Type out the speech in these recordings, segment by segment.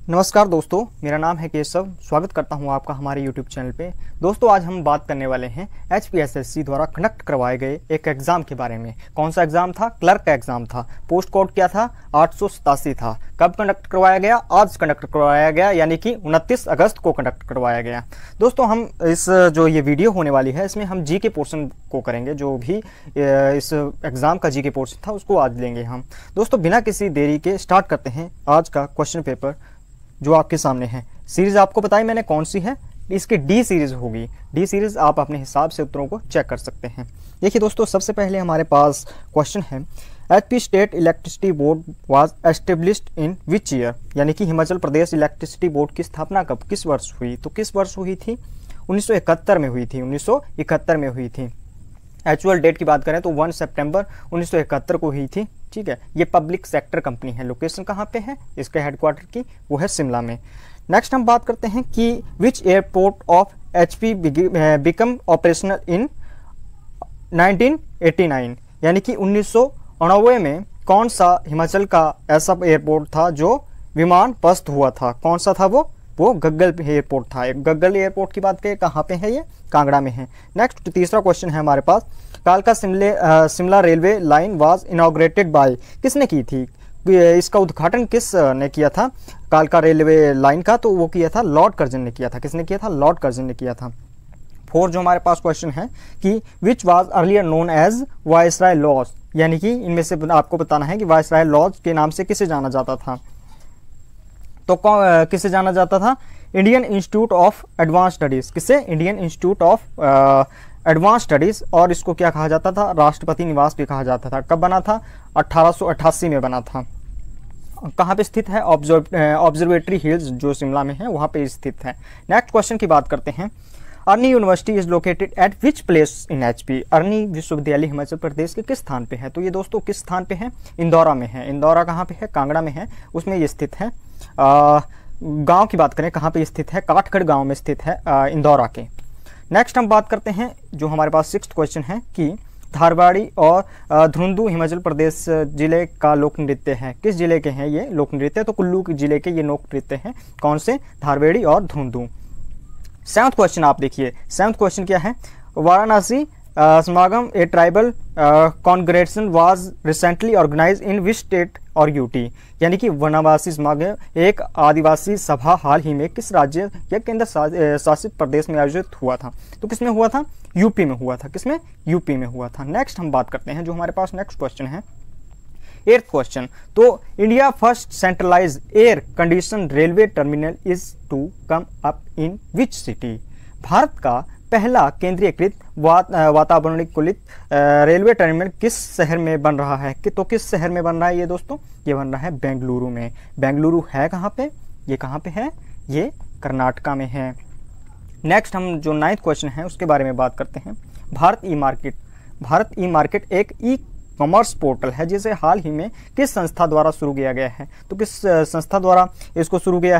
नमस्कार दोस्तों, मेरा नाम है केशव। स्वागत करता हूं आपका हमारे YouTube चैनल पे। दोस्तों, आज हम बात करने वाले हैं HPSSC द्वारा कंडक्ट करवाए गए एक एग्ज़ाम के बारे में। कौन सा एग्ज़ाम था? क्लर्क का एग्ज़ाम था। पोस्ट कोड क्या था? 887 था। कब कंडक्ट करवाया गया? आज कंडक्ट करवाया गया, यानी कि 29 अगस्त को कंडक्ट करवाया गया। दोस्तों, हम इस जो ये वीडियो होने वाली है इसमें हम GK पोर्शन को करेंगे। जो भी इस एग्ज़ाम का GK पोर्शन था उसको आज लेंगे हम। दोस्तों, बिना किसी देरी के स्टार्ट करते हैं आज का क्वेश्चन पेपर जो आपके सामने है। सीरीज आपको बताई मैंने कौन सी है, इसकी डी सीरीज होगी। डी सीरीज आप अपने हिसाब से उत्तरों को चेक कर सकते हैं। देखिए दोस्तों, सबसे पहले हमारे पास क्वेश्चन है, HP state electricity board was established in which year, यानी कि हिमाचल प्रदेश इलेक्ट्रिसिटी बोर्ड की स्थापना कब, किस वर्ष हुई? तो किस वर्ष हुई थी? 1971 में हुई थी। 1971 में हुई थी। एक्चुअल डेट की बात करें तो 1 सितंबर 1971 को हुई थी। ठीक है, ये पब्लिक सेक्टर कंपनी है। लोकेशन कहाँ पे है इसके हेडक्वार्टर की? वो है शिमला में। नेक्स्ट हम बात करते हैं कि which airport of HP become operational in 1989, यानी कि 1989 में कौन सा हिमाचल का ऐसा एयरपोर्ट था जो विमान पस्त हुआ था? कौन सा था वो गग्गल एयरपोर्ट था। गग्गल एयरपोर्ट की बात करें, कहाँ पे है ये? कांगड़ा में है। नेक्स्ट तीसरा क्वेश्चन है हमारे पास, कालका Shimla railway line was inaugurated bye, किसने की थी? इसका उद्घाटन किस ने किया था कालका रेलवे लाइन का? तो वो किया था लॉर्ड कर्जन ने किया था। किसने किया था? लॉर्ड कर्जन ने किया था। फोर्थ जो हमारे पास क्वेश्चन है कि which was earlier known as viceroy lodge, यानी कि इनमें से आपको बताना है कि वायसराय लॉज के नाम से किसे जाना जाता था? तो किसे जाना जाता था? Indian Institute of Advance Studies. किसे? Indian Institute of Advance Studies. और इसको क्या कहा जाता था? राष्ट्रपति निवास भी कहा जाता था। कब बना था? 1888 में बना था। कहाँ पे स्थित है? ऑब्जर्वेटरी हिल्स जो शिमला में है वहाँ पे स्थित है। नेक्स्ट क्वेश्चन की बात करते हैं, Arni university is located at which place in HP, Arni विश्वविद्यालय हिमाचल प्रदेश के किस स्थान पे है? तो ये दोस्तों किस स्थान पे है? इंदौरा में है। इंदौरा कहाँ पे है? कांगड़ा में है, उसमें ये स्थित है। गांव की बात करें कहाँ पे स्थित है? काठगढ़ गांव में स्थित है इंदौरा के। नेक्स्ट हम बात करते हैं जो हमारे पास सिक्स्थ क्वेश्चन है कि धारवाड़ी और धुंधु हिमाचल प्रदेश जिले का लोक नृत्य है। किस जिले के हैं ये लोक नृत्य? तो कुल्लू जिले के ये लोक नृत्य हैं। कौन से? धारवाड़ी और धुंधु। सेवंथ क्वेश्चन आप देखिए, सेवंथ क्वेश्चन क्या है? Varanasi Samagam a tribal congregation was recently organise in which state और UT, यानी कि वनवासी समागम एक आदिवासी सभा हाल ही में किस राज्य या केंद्र शासित प्रदेश में आयोजित हुआ था? तो किसमें हुआ था? UP में हुआ था। किसमें? UP में हुआ था। नेक्स्ट हम बात करते हैं जो हमारे पास नेक्स्ट क्वेश्चन है, एट्थ क्वेश्चन, तो India first centralise air condition railway terminal is to come up in which city, Bharat का पहला केंद्रीयकृत वातावरणीकृत रेलवे टर्मिनल किस शहर में बन रहा है? तो किस शहर में बन रहा है ये दोस्तों? ये बन रहा है बेंगलुरु में। बेंगलुरु है कहाँ पे? ये कहाँ पे है? ये कर्नाटका में है। नेक्स्ट हम जो 9th क्वेश्चन है उसके बारे में बात करते हैं, भारत ई मार्केट। भारत ई मार्केट एक ई कॉमर्स पोर्टल है जिसे हाल ही में किस संस्था द्वारा शुरू किया गया है? तो किस संस्था द्वारा इसको शुरू किया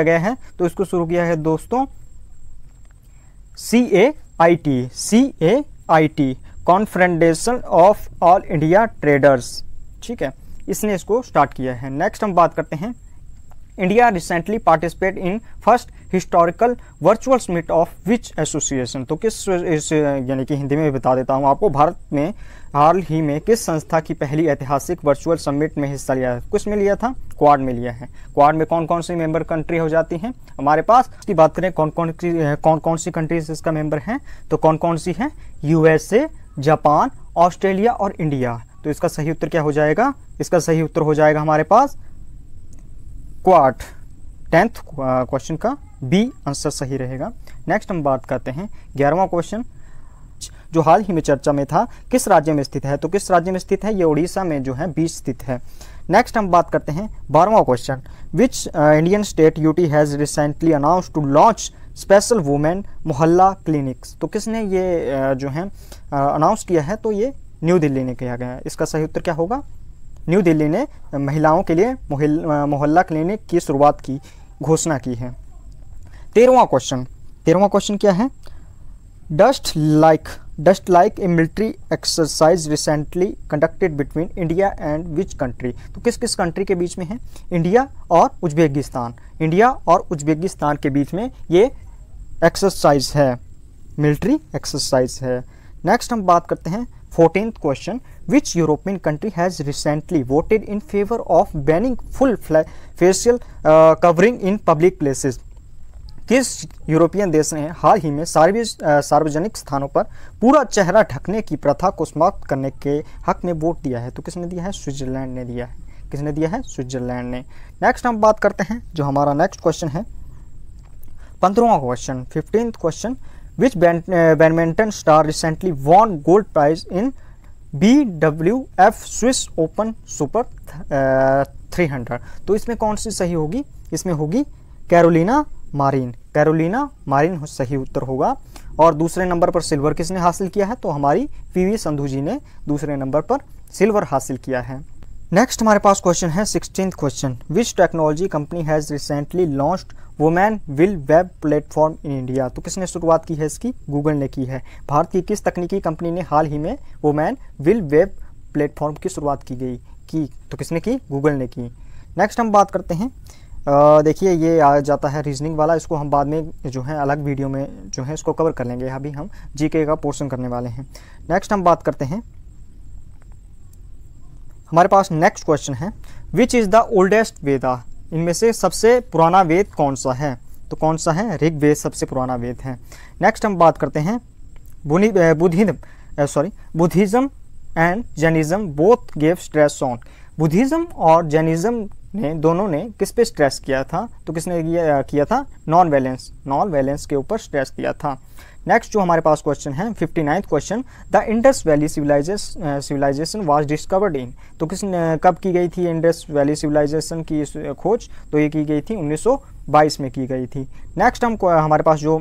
गया है? तो इसको शुरू किया है दोस्तों CAIT, Confederation of All India Traders. ठीक है, इसने इसको स्टार्ट किया है। नेक्स्ट हम बात करते हैं, India recently participate in first historical virtual summit of which association. तो किस यानी कि हिंदी में बता देता हूँ आपको, भारत में हाल ही में किस संस्था की पहली ऐतिहासिक वर्चुअल समिट में हिस्सा लिया है? किस में लिया था? क्वाड में लिया है। क्वाड में कौन कौन सी मेंबर कंट्री हो जाती हैं हमारे पास? इसकी बात करें कौन कौन सी कंट्रीज इसका मेंबर हैं, तो कौन कौन सी हैं? USA, जापान, ऑस्ट्रेलिया और इंडिया। तो इसका सही उत्तर क्या हो जाएगा? इसका सही उत्तर हो जाएगा हमारे पास क्वाड। 10th क्वेश्चन का B आंसर सही रहेगा। नेक्स्ट हम बात करते हैं 11वां क्वेश्चन जो हाल ही में चर्चा में था, किस राज्य में स्थित है? तो किस राज्य में स्थित है? ये उड़ीसा में जो है बीच स्थित है। नेक्स्ट हम बात करते हैं 12वां question, which Indian state UT has recently announced to launch special women mohalla clinics. तो किसने ये जो है अनाउंस किया है? तो ये न्यू दिल्ली ने किया गया है। इसका सही उत्तर क्या होगा? न्यू दिल्ली ने महिलाओं के लिए मोहल्ला क्लिनिक की शुरुआत की घोषणा की है। 13वां क्वेश्चन क्या है? Dust like dust like a military exercise recently conducted between India and which country. तो किस किस कंट्री के बीच में है? इंडिया और उज्बेकिस्तान। इंडिया और उज्बेकिस्तान के बीच में ये एक्सरसाइज है, मिलिट्री एक्सरसाइज है। नेक्स्ट हम बात करते हैं 14th question, which European country has recently voted in favour of banning full facial covering in public places. किस यूरोपियन देश ने हाल ही में सार्वजनिक स्थानों पर पूरा चेहरा ढकने की प्रथा को समाप्त करने के हक में वोट दिया है? तो किसने दिया है? स्विट्जरलैंड ने दिया है। किसने दिया है? स्विट्जरलैंड ने। नेक्स्ट हम बात करते हैं जो हमारा नेक्स्ट क्वेश्चन है 15वां question, 15th question, which badminton star recently won gold prize in BWF Swiss Open Super 300। तो इसमें कौन सी सही होगी? इसमें होगी कैरोलिना मारिन। कैरोलिना मारिन सही उत्तर होगा। और दूसरे नंबर पर सिल्वर किसने हासिल किया है? तो हमारी PV संधू जी ने दूसरे नंबर पर सिल्वर हासिल किया है। नेक्स्ट हमारे पास क्वेश्चन है 16th question, which technology company has recently launched women will web platform in India. तो किसने शुरुआत की है इसकी? गूगल ने की है। भारत की किस तकनीकी कंपनी ने हाल ही में वुमेन विल वेब प्लेटफॉर्म की शुरुआत की? तो किसने की? गूगल ने की। नेक्स्ट हम बात करते हैं, देखिए ये आ जाता है रीजनिंग वाला, इसको हम बाद में जो है अलग वीडियो में जो है इसको कवर कर लेंगे। अभी हम GK का पोर्शन करने वाले हैं। नेक्स्ट हम बात करते हैं, हमारे पास नेक्स्ट क्वेश्चन है, विच इज़ द ओल्डेस्ट वेदा। इनमें से सबसे पुराना वेद कौन सा है? तो कौन सा है? ऋग्वेद सबसे पुराना वेद है। नेक्स्ट हम बात करते हैं Buddhism and Jainism both gave stress on. Buddhism और जैनिज्म ने दोनों ने किस पे स्ट्रेस किया था? तो किसने किया था? नॉन वैलेंस के ऊपर स्ट्रेस दिया था। नेक्स्ट जो हमारे पास क्वेश्चन है 59th question, the Indus valley civilisation was discovered in. तो किसने कब की गई थी इंडस वैली सिविलाइजेशन की खोज? तो ये की गई थी 1922 में की गई थी। नेक्स्ट हमारे पास जो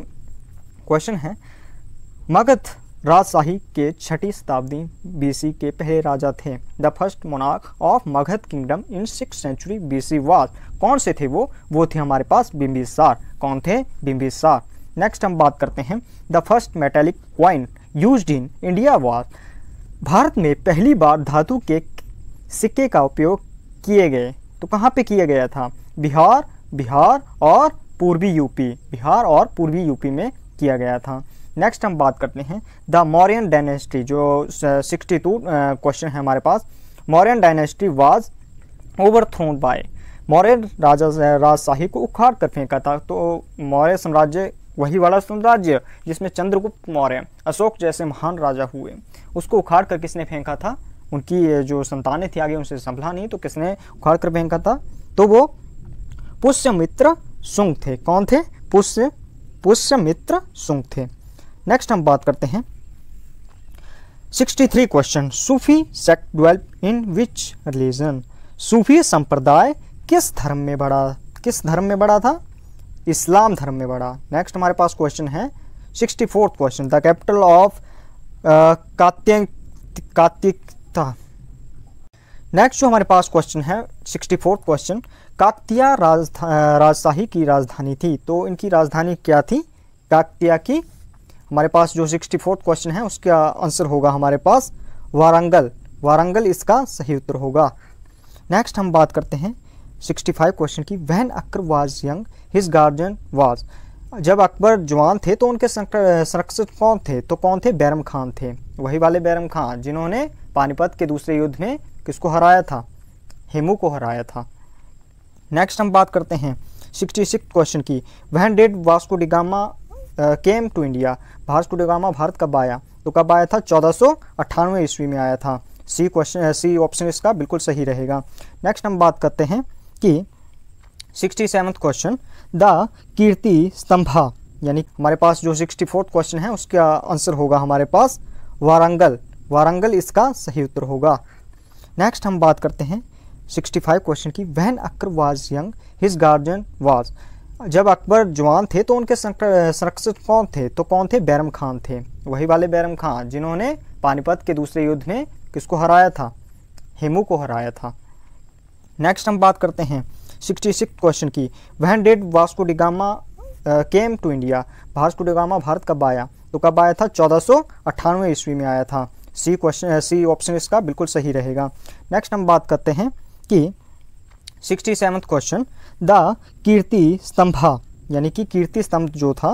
क्वेश्चन है, मगध राजशाही के 6ठी शताब्दी BC के पहले राजा थे। The first monarch of Magadh kingdom in 6th century BC was. कौन से थे वो थे हमारे पास बिंबिसार। कौन थे? बिंबिसार। नेक्स्ट हम बात करते हैं, the first metallic coin used in India was. Bharat में पहली बार धातु के सिक्के का उपयोग किए गए तो कहाँ पे किया गया था? बिहार और पूर्वी यूपी में किया गया था। नेक्स्ट हम बात करते हैं द मौर्यन डायनेस्टी, जो 62 क्वेश्चन है हमारे पास। Mauryan dynasty was overthrown by. Maurya राजशाही को उखाड़ कर फेंका था। तो मौर्य साम्राज्य वही वाला साम्राज्य जिसमें चंद्रगुप्त मौर्य, अशोक जैसे महान राजा हुए, उसको उखाड़ कर किसने फेंका था? उनकी जो संतानें थी आगे उनसे संभला नहीं, तो किसने उखाड़ कर फेंका था? तो वो पुष्यमित्र शुंग थे। कौन थे? पुष्यमित्र शुंग थे। नेक्स्ट हम बात करते हैं 63 question, Sufi sect develop in which religion. सूफी संप्रदाय किस धर्म में बढ़ा था? इस्लाम धर्म में बढ़ा। नेक्स्ट हमारे पास क्वेश्चन है 64th question, the capital of कात्यायिता। नेक्स्ट जो हमारे पास क्वेश्चन है 64th क्वेश्चन, काकतीय राजशाही की राजधानी थी। तो इनकी राजधानी क्या थी? काकतीय की। हमारे पास जो 64th क्वेश्चन है उसका आंसर होगा हमारे पास वारंगल इसका सही उत्तर होगा। नेक्स्ट हम बात करते हैं 65 क्वेश्चन की, when Akbar was young his guardian was. जब अकबर जवान थे तो उनके संरक्षक कौन थे? तो कौन थे? बैरम खान थे। वही वाले बैरम खान जिन्होंने पानीपत के दूसरे युद्ध में किसको हराया था? हेमू को हराया था। नेक्स्ट हम बात करते हैं 66 क्वेश्चन की, when did Vasco da Gama came to India. Vasco da Gama Bharat कब आया? तो कब आया था? 1498 ईस्वी में आया था। सी ऑप्शन इसका बिल्कुल सही रहेगा। नेक्स्ट हम बात करते हैं कि 67th क्वेश्चन, द कीर्ति स्तंभा, यानी हमारे पास जो 64th क्वेश्चन है उसका आंसर होगा हमारे पास वारंगल इसका सही उत्तर होगा। नेक्स्ट हम बात करते हैं 65 क्वेश्चन की, when Akbar was young his guardian was. जब अकबर जवान थे तो उनके संरक्षक कौन थे? तो कौन थे? बैरम खान थे। वही वाले बैरम खान जिन्होंने पानीपत के दूसरे युद्ध में किसको हराया था? हेमू को हराया था। नेक्स्ट हम बात करते हैं 66 क्वेश्चन की, when did Vasco da Gama came to India. Vasco da Gama Bharat कब आया? तो कब आया था? 1498 ईस्वी में आया था। सी ऑप्शन इसका बिल्कुल सही रहेगा। नेक्स्ट हम बात करते हैं कि 67th क्वेश्चन, द कीर्ति स्तंभा यानी कि कीर्ति स्तंभ जो था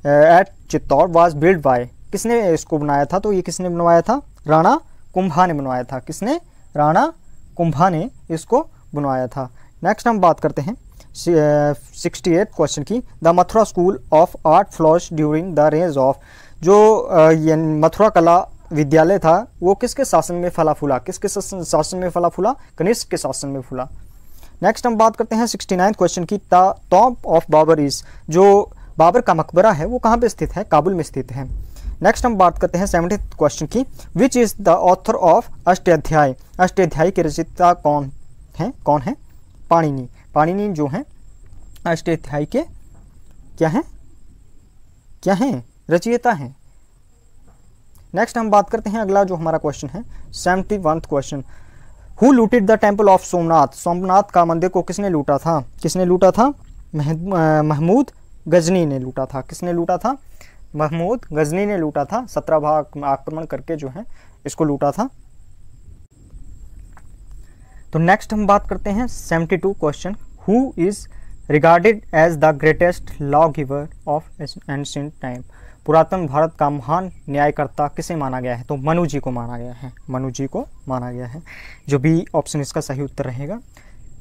at Chittor was build by, किसने इसको बनाया था? तो ये किसने बनवाया था? राणा कुंभा ने बनवाया था। किसने? राणा कुंभा ने इसको बनवाया था। नेक्स्ट हम बात करते हैं 68 क्वेश्चन की, the Mathura school of art flourish during the range of, जो ये मथुरा कला विद्यालय था वो किसके शासन में फला फूला? किसके शासन में फला फूला? कनिष्क के शासन में फूला। नेक्स्ट हम बात करते हैं 69 क्वेश्चन की, the tomb of Babur is, जो बाबर का मकबरा है वो कहाँ पे स्थित है? काबुल में स्थित है। नेक्स्ट हम बात करते हैं 70th क्वेश्चन की, which is the author of Ashtadhyayi, Ashtadhyayi के रचयिता कौन है? कौन है? पाणिनि। पाणिनि जो है अष्टाध्यायी के क्या है? क्या है? रचयिता हैं। नेक्स्ट हम बात करते हैं अगला जो हमारा क्वेश्चन है 71th question, who looted the temple of Somnath, Somnath का मंदिर को किसने लूटा था? किसने लूटा था? महमूद गजनी ने लूटा था। किसने लूटा था? महमूद गजनी ने लूटा था। 17 भाग आक्रमण करके जो है इसको लूटा था। तो नेक्स्ट हम बात करते हैं 72 question, who is regarded as the greatest law giver of ancient time, पुरातन भारत का महान न्यायकर्ता किसे माना गया है? तो मनु जी को माना गया है। मनु जी को माना गया है, जो बी ऑप्शन इसका सही उत्तर रहेगा।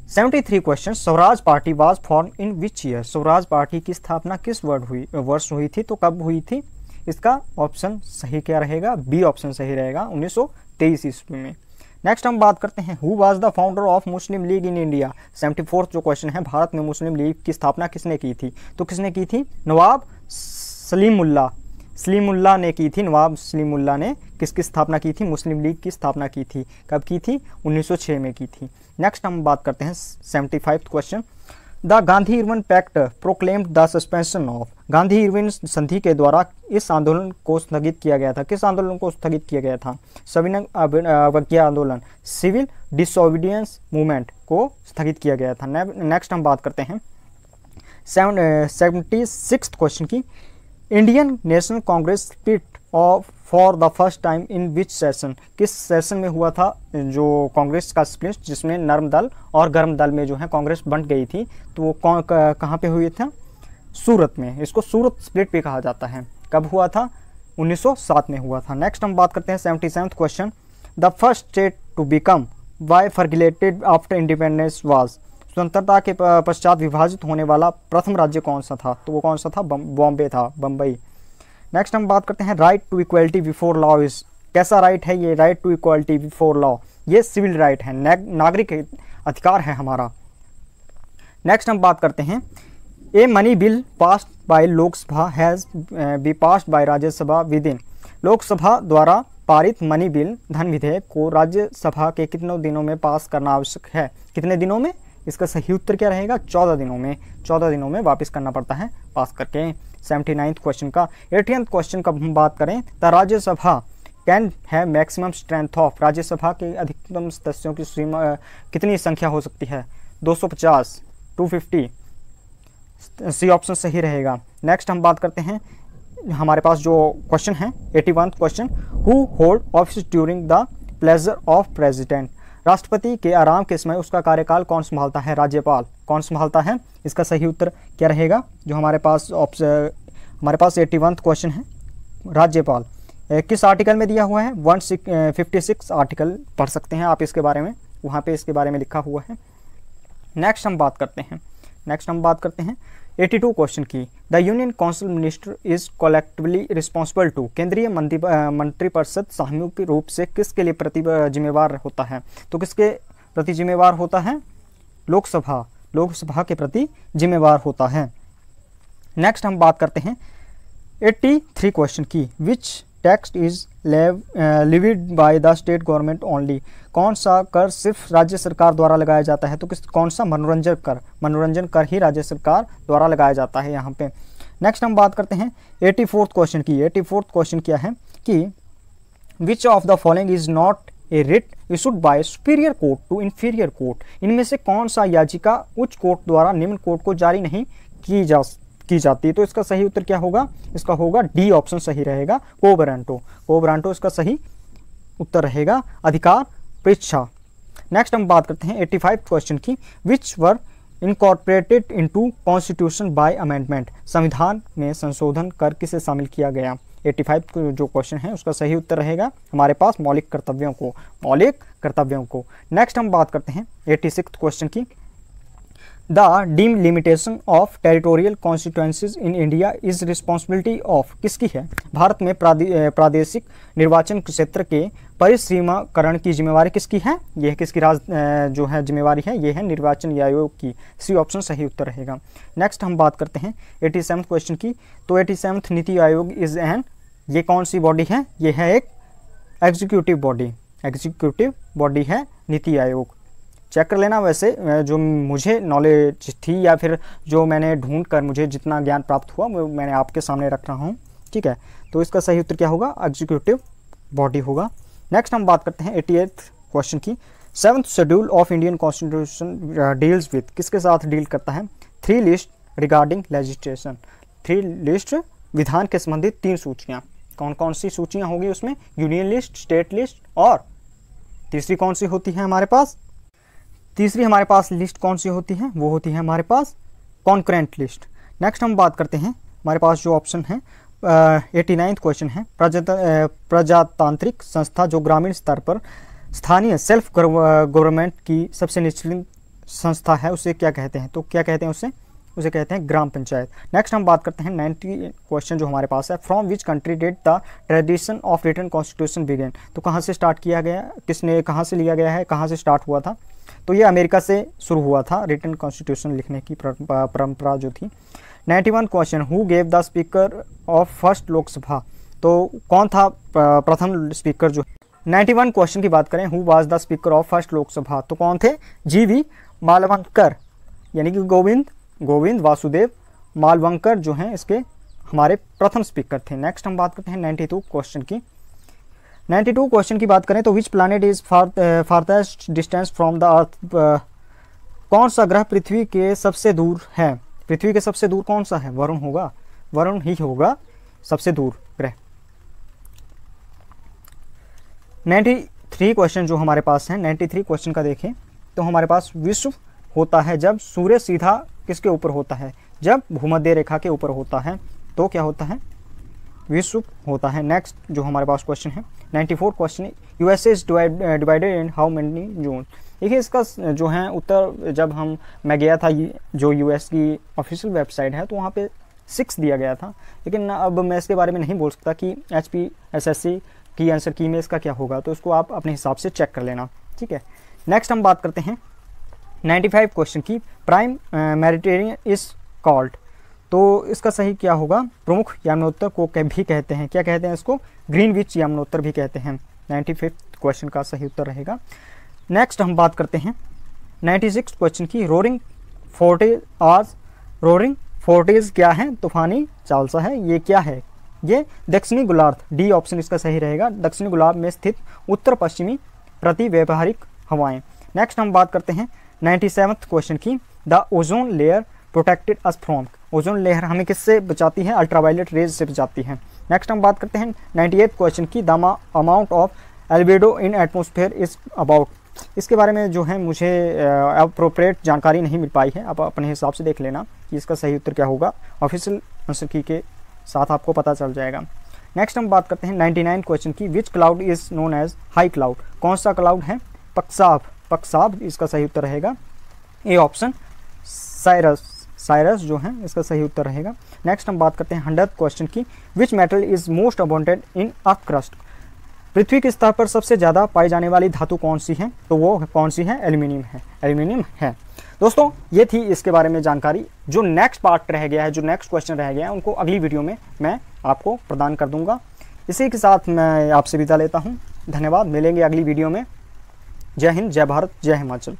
73 question, Swaraj party was form in which year, Swaraj party की स्थापना किस वर्ष हुई थी? तो कब हुई थी? इसका ऑप्शन सही क्या रहेगा? बी ऑप्शन सही रहेगा, 1923 ईस्वी में। नेक्स्ट हम बात करते हैं, who was the founder of Muslim league in India, 74th जो क्वेश्चन है, भारत में मुस्लिम लीग की स्थापना किसने की थी? तो किसने की थी? नवाब सलीमुल्लाह, सलीमुल्लाह ने की थी। नवाब सलीमुल्लाह ने किसकी स्थापना की थी? मुस्लिम लीग की स्थापना की थी। कब की थी? 1906 में की थी। नेक्स्ट हम बात करते हैं 75th question, the Gandhi Irwin pact proclaimed the suspension of, Gandhi Irwin संधि के द्वारा इस आंदोलन को स्थगित किया गया था। किस आंदोलन को स्थगित किया गया था? सविनय अवज्ञा आंदोलन, सिविल डिसोबीडियंस मूवमेंट को स्थगित किया गया था। नेक्स्ट हम बात करते हैं 76th क्वेश्चन की, Indian national Congress split of for the first time in which session, किस सेशन में हुआ था जो कांग्रेस का स्प्लिट, जिसमें नर्म दल और गर्म दल में जो है कांग्रेस बंट गई थी? तो वो कहाँ पे हुई था? सूरत में। इसको सूरत स्प्लिट भी कहा जाता है। कब हुआ था? 1907 में हुआ था। नेक्स्ट हम बात करते हैं 77th question, the first state to become bifurcated after independence was, स्वतंत्रता के पश्चात विभाजित होने वाला प्रथम राज्य कौन सा था? तो वो कौन सा था? बॉम्बे था, बम्बई। नेक्स्ट हम बात करते हैं right to equality before law is, कैसा राइट है ये? Right to equality before law, ये सिविल राइट है, नागरिक अधिकार है हमारा। नेक्स्ट हम बात करते हैं, a money bill passed by Lok Sabha has be passed by Rajya Sabha with in, Lok Sabha द्वारा पारित मनी बिल धन विधेयक को राज्यसभा के कितने दिनों में पास करना आवश्यक है? कितने दिनों में? इसका सही उत्तर क्या रहेगा? 14 दिनों में। 14 दिनों में वापस करना पड़ता है पास करके। 79th क्वेश्चन का 80th क्वेश्चन का हम बात करें, तो राज्यसभा कैन है मैक्सिमम स्ट्रेंथ ऑफ, राज्यसभा के अधिकतम सदस्यों की सीमा कितनी संख्या हो सकती है? 250, 250, सी ऑप्शन सही रहेगा। नेक्स्ट हम बात करते हैं, हमारे पास जो क्वेश्चन है 81th question, who hold office during the pleasure of president, राष्ट्रपति के आराम के समय उसका कार्यकाल कौन संभालता है? राज्यपाल। कौन संभालता है? इसका सही उत्तर क्या रहेगा? जो हमारे पास 81th क्वेश्चन है, राज्यपाल। किस आर्टिकल में दिया हुआ है? 156 आर्टिकल पढ़ सकते हैं आप इसके बारे में, वहाँ पे इसके बारे में लिखा हुआ है। नेक्स्ट हम बात करते हैं 82 क्वेश्चन की, the union council minister is collectively responsible to, केंद्रीय मंत्रिपरिषद सामूहिक रूप से किसके लिए प्रति जिम्मेवार होता है? तो किसके प्रति जिम्मेवार होता है? लोकसभा के प्रति जिम्मेवार होता है। नेक्स्ट हम बात करते हैं 83 क्वेश्चन की, which tax is levied by the state government only, कौन सा कर सिर्फ राज्य सरकार द्वारा लगाया जाता है? तो कौन सा? मनोरंजन कर ही राज्य सरकार द्वारा लगाया जाता है यहाँ पे। नेक्स्ट हम बात करते हैं 84th क्वेश्चन की। 84th क्वेश्चन क्या है कि which of the following is not a writ issued by superior court to inferior court, इनमें से कौन सा याचिका उच्च कोर्ट द्वारा निम्न कोर्ट को जारी नहीं की जाती है। तो इसका सही उत्तर क्या होगा? इसका होगा डी ऑप्शन सही रहेगा, कोबरांटो। कोबरांटो इसका सही उत्तर रहेगा, अधिकार परीक्षा। नेक्स्ट हम बात करते हैं 85 क्वेश्चन की, which were incorporated into constitution by amendment, संविधान में संशोधन कर किसे शामिल किया गया? 85 जो क्वेश्चन है उसका सही उत्तर रहेगा हमारे पास मौलिक कर्तव्यों को, मौलिक कर्तव्यों को। नेक्स्ट हम बात करते हैं 86 क्वेश्चन की, the delimitation of territorial constituencies in India is responsibility of, किसकी है? भारत में प्रादेशिक निर्वाचन क्षेत्र के परिसीमाकरण की जिम्मेवारी किसकी है? यह किसकी जो है जिम्मेवारी है? यह है निर्वाचन आयोग की। सी ऑप्शन सही उत्तर रहेगा। नेक्स्ट हम बात करते हैं 87 क्वेश्चन की, तो 87 नीति आयोग इज एन, ये कौन सी बॉडी है? ये है एक एग्जीक्यूटिव बॉडी, एग्जीक्यूटिव बॉडी है नीति आयोग। चेक कर लेना, वैसे जो मुझे नॉलेज थी या फिर जो मैंने ढूंढ कर मुझे जितना ज्ञान प्राप्त हुआ वो मैंने आपके सामने रख रहा हूँ, ठीक है। तो इसका सही उत्तर क्या होगा? एग्जीक्यूटिव बॉडी होगा। नेक्स्ट हम बात करते हैं 88 क्वेश्चन की, 7th schedule of Indian constitution deals with, किसके साथ डील करता है? 3 लिस्ट रिगार्डिंग लेजिस्लेशन, 3 लिस्ट विधान के संबंधित 3 सूचियाँ। कौन कौन सी सूचियाँ होगी उसमें? यूनियन लिस्ट, स्टेट लिस्ट और तीसरी कौन सी होती है हमारे पास? तीसरी हमारे पास लिस्ट कौन सी होती है? वो होती है हमारे पास कॉन्करेंट लिस्ट। नेक्स्ट हम बात करते हैं, हमारे पास जो ऑप्शन है 89 क्वेश्चन है, प्रजातांत्रिक संस्था जो ग्रामीण स्तर पर स्थानीय सेल्फ गवर्नमेंट की सबसे निचली संस्था है उसे क्या कहते हैं? तो क्या कहते हैं उसे कहते हैं ग्राम पंचायत। नेक्स्ट हम बात करते हैं 90 क्वेश्चन जो हमारे पास है, from which country did the tradition of written constitution begin, तो कहाँ से स्टार्ट किया गया, किसने कहाँ से लिया गया है, कहाँ से स्टार्ट हुआ था? तो ये अमेरिका से शुरू हुआ था रिटन कॉन्स्टिट्यूशन लिखने की परंपरा जो थी। 91 question, who gave the speaker of first Lok Sabha, तो कौन था प्रथम स्पीकर जो? 91 क्वेश्चन की बात करें, who was the speaker of first Lok Sabha, तो कौन थे? GV मालवंकर, यानी कि गोविंद वासुदेव मालवंकर जो हैं इसके हमारे प्रथम स्पीकर थे। नेक्स्ट हम बात करते हैं 92 क्वेश्चन की। 92 क्वेश्चन की बात करें तो which planet is farthest distance from the earth, कौन सा ग्रह पृथ्वी के सबसे दूर है? पृथ्वी के सबसे दूर कौन सा है? वरुण होगा, वरुण ही होगा सबसे दूर ग्रह। 93 क्वेश्चन जो हमारे पास हैं, 93 क्वेश्चन का देखें तो हमारे पास विश्व होता है जब सूर्य सीधा किसके ऊपर होता है? जब भूमध्य रेखा के ऊपर होता है तो क्या होता है? विश्व होता है। नेक्स्ट जो हमारे पास क्वेश्चन है 94 question, USA is divided in how many zone, देखिए इसका जो है उत्तर, जब मैं गया था जो यूएस की ऑफिशियल वेबसाइट है तो वहाँ पे 6 दिया गया था, लेकिन अब मैं इसके बारे में नहीं बोल सकता कि HPSSC की आंसर की में इसका क्या होगा, तो इसको आप अपने हिसाब से चेक कर लेना, ठीक है। नेक्स्ट हम बात करते हैं 95 क्वेश्चन की, प्राइम मेडिटेरियन इज कॉल्ड, तो इसका सही क्या होगा? प्रमुख यमुनोत्तर को भी कहते हैं, क्या कहते हैं इसको? ग्रीनविच यमुनोत्तर भी कहते हैं। 95 क्वेश्चन का सही उत्तर रहेगा। नेक्स्ट हम बात करते हैं 96 क्वेश्चन की, रोरिंग फोर्टेज क्या है? तूफानी चालसा है, ये क्या है? ये दक्षिणी गोलार्ध, डी ऑप्शन इसका सही रहेगा, दक्षिणी गोलार्ध में स्थित उत्तर पश्चिमी प्रति व्यावहारिक हवाएं। नेक्स्ट हम बात करते हैं 97 क्वेश्चन की, the ozone layer protected us from, ozone layer हमें किससे बचाती है? अल्ट्रावायलेट रेज से बचाती है। नेक्स्ट हम बात करते हैं 98 क्वेश्चन की, the amount of albedo in atmosphere is about, इसके बारे में जो है मुझे अप्रोप्रिएट जानकारी नहीं मिल पाई है, आप अपने हिसाब से देख लेना कि इसका सही उत्तर क्या होगा, ऑफिशियल आंसर की के साथ आपको पता चल जाएगा। नेक्स्ट हम बात करते हैं 99 क्वेश्चन की, which cloud is known as high cloud, कौन सा क्लाउड है? पक्साब इसका सही उत्तर रहेगा, ए ऑप्शन साइरस जो है इसका सही उत्तर रहेगा। नेक्स्ट हम बात करते हैं 100 क्वेश्चन की, which metal is most abundant in earth crust, पृथ्वी के स्तर पर सबसे ज़्यादा पाई जाने वाली धातु कौन सी है? तो वो कौन सी है? एल्यूमिनियम है। दोस्तों ये थी इसके बारे में जानकारी। जो नेक्स्ट पार्ट रह गया है, जो नेक्स्ट क्वेश्चन रह गया है, उनको अगली वीडियो में मैं आपको प्रदान कर दूंगा। इसी के साथ मैं आपसे विदा लेता हूं। धन्यवाद, मिलेंगे अगली वीडियो में। जय हिंद, जय भारत, जय हिमाचल।